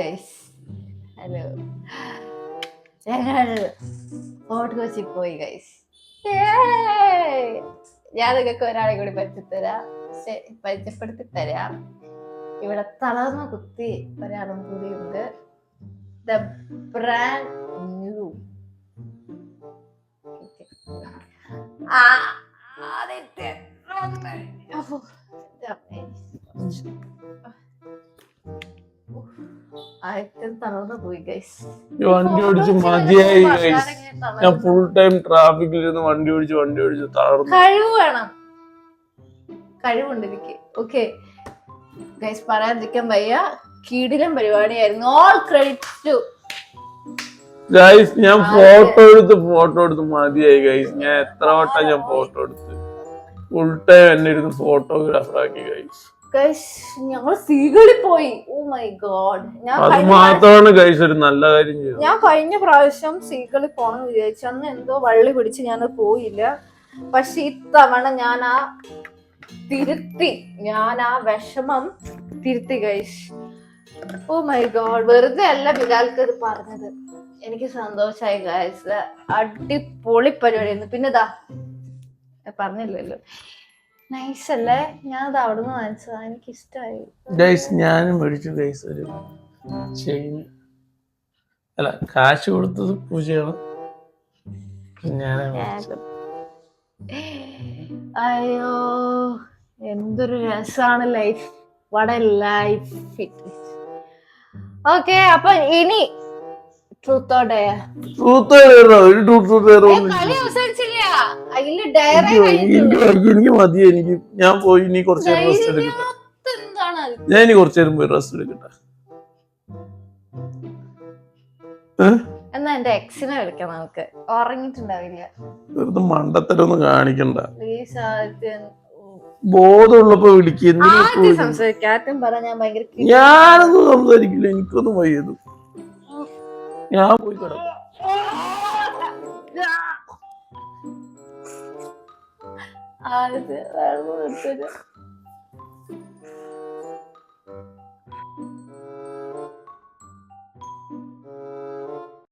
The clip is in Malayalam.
ഗൈസ്. ഹലോ, ഞങ്ങൾ ഫോർട്ട് കൊച്ചി പോയി ഗൈസ്. ഞാൻ നിങ്ങൾക്ക് ഒരാളെ കൂടി പരിചയപ്പെടുത്തി തരാം. ഇവിടെ തളർന്ന കുത്തി ഒരാളും കൂടി ഉണ്ട്. ദ ബ്രാൻഡ് ന്യൂ വണ്ടി ഓടിച്ച് മതിയായി ഗൈസ്. ഞാൻ ഫുൾ ടൈം ട്രാഫിക്കിൽ ഇരുന്ന് വണ്ടി ഓടിച്ച് തളർന്നു. കഴിവുണ്ട് എനിക്ക്. ഓക്കെ ഗൈസ്, പറയാതിരിക്കാൻ വയ്യ. കിടിലൻ പരിപാടിയായിരുന്നു. All credit to guys. ഞാൻ ഫോട്ടോ എടുത്ത് മതിയായി ഗൈസ്. ഞാൻ എത്ര വട്ടം ഞാൻ ഫോട്ടോ എടുത്ത് ഫുൾ ടൈം എന്നെ ഇരുന്ന് ഫോട്ടോഗ്രാഫർ ആക്കി ഗൈസ്. ഞങ്ങൾ സീകളിൽ പോയി. Oh my god. അത് മാത്രമാണ് ഗൈസ് ഒരു നല്ല കാര്യം ചെയ്തത്. ഞാൻ കഴിഞ്ഞ പ്രാവശ്യം സീകളിൽ പോണെന്ന് വിചാരിച്ചു. അന്ന് എന്തോ വള്ളി പിടിച്ച് ഞാൻ പോയില്ല. പക്ഷെ ഇത്തവണ ഞാൻ ആ വിഷമം തിരുത്തി ഗൈസ്. Oh my God. വെറുതെ അല്ല ബിലാൽക്ക് ഇത് പറഞ്ഞത്. എനിക്ക് സന്തോഷായി ഗൈസ്. അടിപൊളി പരിപാടിയായിരുന്നു. പിന്നെതാ പറഞ്ഞില്ലല്ലോ, നൈസ് അല്ലേ? ഞാനത് അവിടുന്ന് വാങ്ങിച്ചതാ, എനിക്ക് ഇഷ്ടമായി ഗൈസ്. ഞാനും മേടിച്ചു ഗൈസ് ഒരു ചെയിൻ. അല്ല, കാശ് കൊടുത്തത് പൂജയാണ്. അയ്യോ, എന്തൊരു രസാണ് life. What A life it is. Okay, അപ്പൊ ഇനി എനിക്ക് മതി. ഞാൻ പോയി ഇനി കുറച്ച് നേരം റെസ്റ്റ് എടുക്കട്ടെ. ഞാൻ ഇനി കുറച്ചു നേരം പോയി റെസ്റ്റ് എടുക്കട്ടെ. എന്നാ എന്റെ എക്സിനെ വിളിക്കാം നമുക്ക്. ഉറങ്ങിട്ടുണ്ടാവില്ല. വെറുതെ മണ്ടത്തരൊന്നും കാണിക്കണ്ട. ബോധമുള്ളപ്പോ വിളിക്കുന്നു. ഞാനൊന്നും സംസാരിക്കില്ല. എനിക്കൊന്നും വയ്യത്. ഞാൻ പോയി കിടക്കും.